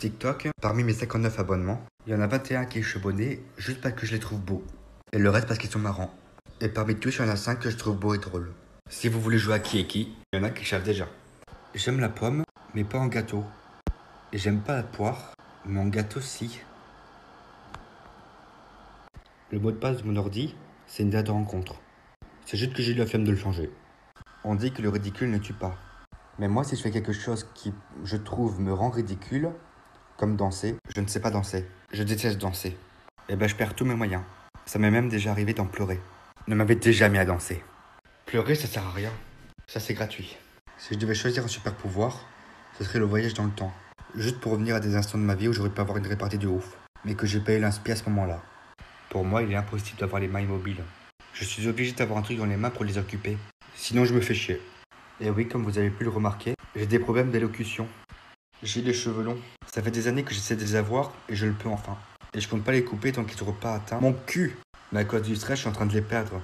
TikTok, parmi mes 59 abonnements, il y en a 21 qui est chevonné juste parce que je les trouve beaux. Et le reste parce qu'ils sont marrants. Et parmi tous, il y en a 5 que je trouve beaux et drôles. Si vous voulez jouer à qui est qui, il y en a qui savent déjà. J'aime la pomme, mais pas en gâteau. Et j'aime pas la poire, mais en gâteau si. Le mot de passe de mon ordi, c'est une date de rencontre. C'est juste que j'ai eu la flemme de le changer. On dit que le ridicule ne tue pas. Mais moi, si je fais quelque chose qui, je trouve, me rend ridicule, comme danser, je ne sais pas danser. Je déteste danser. Et ben, je perds tous mes moyens. Ça m'est même déjà arrivé d'en pleurer. Ne m'invitez jamais à danser. Pleurer, ça sert à rien. Ça, c'est gratuit. Si je devais choisir un super pouvoir, ce serait le voyage dans le temps. Juste pour revenir à des instants de ma vie où j'aurais pu avoir une répartie de ouf, mais que j'ai pas eu l'inspi à ce moment-là. Pour moi, il est impossible d'avoir les mains immobiles. Je suis obligé d'avoir un truc dans les mains pour les occuper. Sinon, je me fais chier. Et oui, comme vous avez pu le remarquer, j'ai des problèmes d'élocution. J'ai les cheveux longs. Ça fait des années que j'essaie de les avoir et je le peux enfin. Et je compte pas les couper tant qu'ils seront pas atteints mon cul. Mais à cause du stress, je suis en train de les perdre.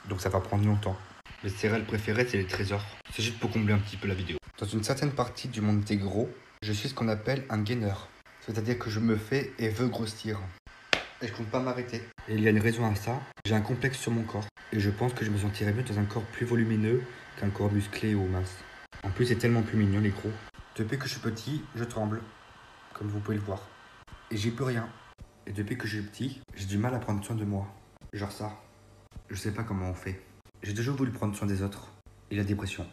Donc ça va prendre longtemps. Mes céréales préférées, c'est les trésors. C'est juste pour combler un petit peu la vidéo. Dans une certaine partie du monde des gros, je suis ce qu'on appelle un gainer. C'est-à-dire que je me fais et veux grossir. Et je compte pas m'arrêter. Et il y a une raison à ça. J'ai un complexe sur mon corps. Et je pense que je me sentirais mieux dans un corps plus volumineux qu'un corps musclé ou mince. En plus, c'est tellement plus mignon les gros. Depuis que je suis petit, je tremble. Comme vous pouvez le voir. Et j'y peux rien. Et depuis que je suis petit, j'ai du mal à prendre soin de moi. Genre ça. Je sais pas comment on fait. J'ai toujours voulu prendre soin des autres. Et la dépression.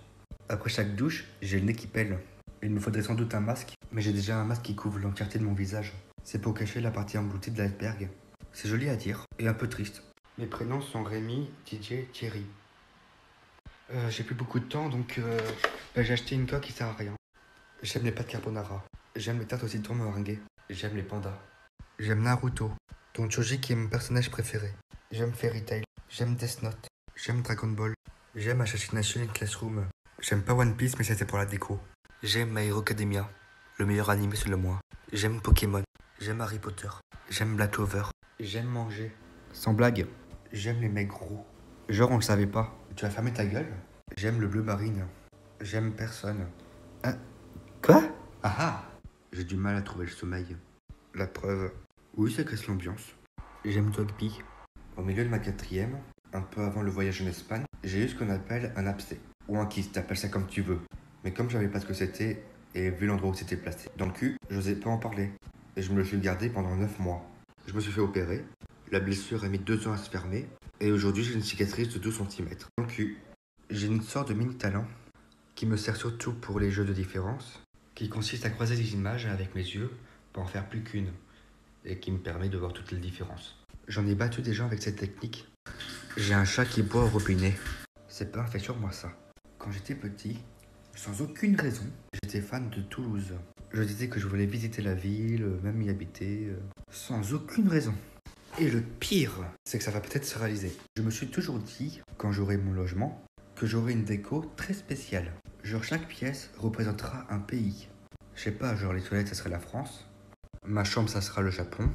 Après chaque douche, j'ai le nez qui pèle. Il me faudrait sans doute un masque, mais j'ai déjà un masque qui couvre l'entièreté de mon visage. C'est pour cacher la partie engloutie de l'iceberg. C'est joli à dire, et un peu triste. Mes prénoms sont Rémi, DJ, Thierry. J'ai plus beaucoup de temps, donc j'ai acheté une coque qui sert à rien. J'aime les pâtes carbonara. J'aime les tartes au citron meringuées. J'aime les pandas. J'aime Naruto, dont Choji qui est mon personnage préféré. J'aime Fairy Tail. J'aime Death Note. J'aime Dragon Ball. J'aime Assassination Classroom. J'aime pas One Piece, mais c'était pour la déco. J'aime My Hero Academia, le meilleur animé selon moi. J'aime Pokémon. J'aime Harry Potter. J'aime Black Clover. J'aime manger. Sans blague, j'aime les mecs gros. Genre on le savait pas. Tu vas fermer ta gueule? J'aime le bleu marine. J'aime personne. Hein? Quoi? Ah ah! J'ai du mal à trouver le sommeil. La preuve. Oui, ça casse l'ambiance. J'aime Dogby. Au milieu de ma quatrième, un peu avant le voyage en Espagne, j'ai eu ce qu'on appelle un abcès. Ou un kyste, appelle ça comme tu veux. Mais comme je savais pas ce que c'était, et vu l'endroit où c'était placé dans le cul, j'osais pas en parler. Et je me le suis gardé pendant 9 mois. Je me suis fait opérer. La blessure a mis 2 ans à se fermer. Et aujourd'hui, j'ai une cicatrice de 12 cm dans le cul. J'ai une sorte de mini-talent qui me sert surtout pour les jeux de différence, qui consiste à croiser les images avec mes yeux pour en faire plus qu'une, et qui me permet de voir toutes les différences. J'en ai battu des gens avec cette technique. J'ai un chat qui boit au robinet. C'est pas un fait sur moi ça. Quand j'étais petit, sans aucune raison, j'étais fan de Toulouse. Je disais que je voulais visiter la ville, même y habiter, sans aucune raison. Et le pire, c'est que ça va peut-être se réaliser. Je me suis toujours dit, quand j'aurai mon logement, que j'aurai une déco très spéciale. Genre chaque pièce représentera un pays. Je sais pas, genre les toilettes ça serait la France, ma chambre ça sera le Japon,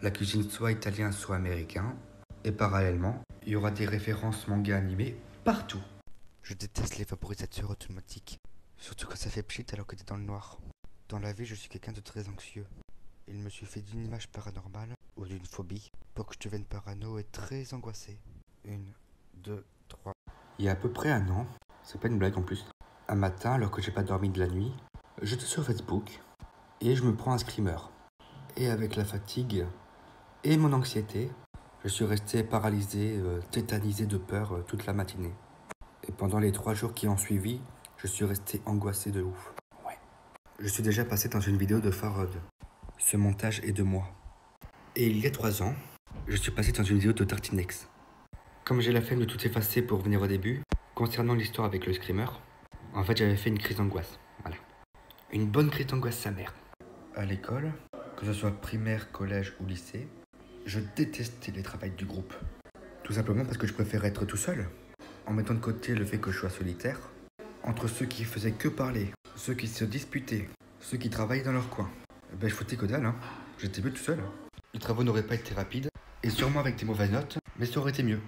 la cuisine soit italien soit américain, et parallèlement, il y aura des références manga animés partout. Je déteste les vaporisateurs automatiques, surtout quand ça fait pchit alors que t'es dans le noir. Dans la vie, je suis quelqu'un de très anxieux. Il me suffit d'une image paranormale ou d'une phobie pour que je devienne parano et très angoissé. 1, 2, 3. Il y a à peu près un an, c'est pas une blague en plus, un matin alors que j'ai pas dormi de la nuit, j'étais sur Facebook et je me prends un screamer. Et avec la fatigue et mon anxiété, je suis resté paralysé, tétanisé de peur toute la matinée. Et pendant les 3 jours qui ont suivi, je suis resté angoissé de ouf. Ouais. Je suis déjà passé dans une vidéo de Farod. Ce montage est de moi. Et il y a 3 ans, je suis passé dans une vidéo de Tartinex. Comme j'ai la flemme de tout effacer pour revenir au début, concernant l'histoire avec le screamer, en fait j'avais fait une crise d'angoisse. Voilà. Une bonne crise d'angoisse sa mère. À l'école, que ce soit primaire, collège ou lycée, je détestais les travails du groupe. Tout simplement parce que je préférais être tout seul. En mettant de côté le fait que je sois solitaire, entre ceux qui faisaient que parler, ceux qui se disputaient, ceux qui travaillaient dans leur coin, ben je foutais que dalle, hein. J'étais plus tout seul. Les travaux n'auraient pas été rapides, et sûrement avec des mauvaises notes, mais ça aurait été mieux.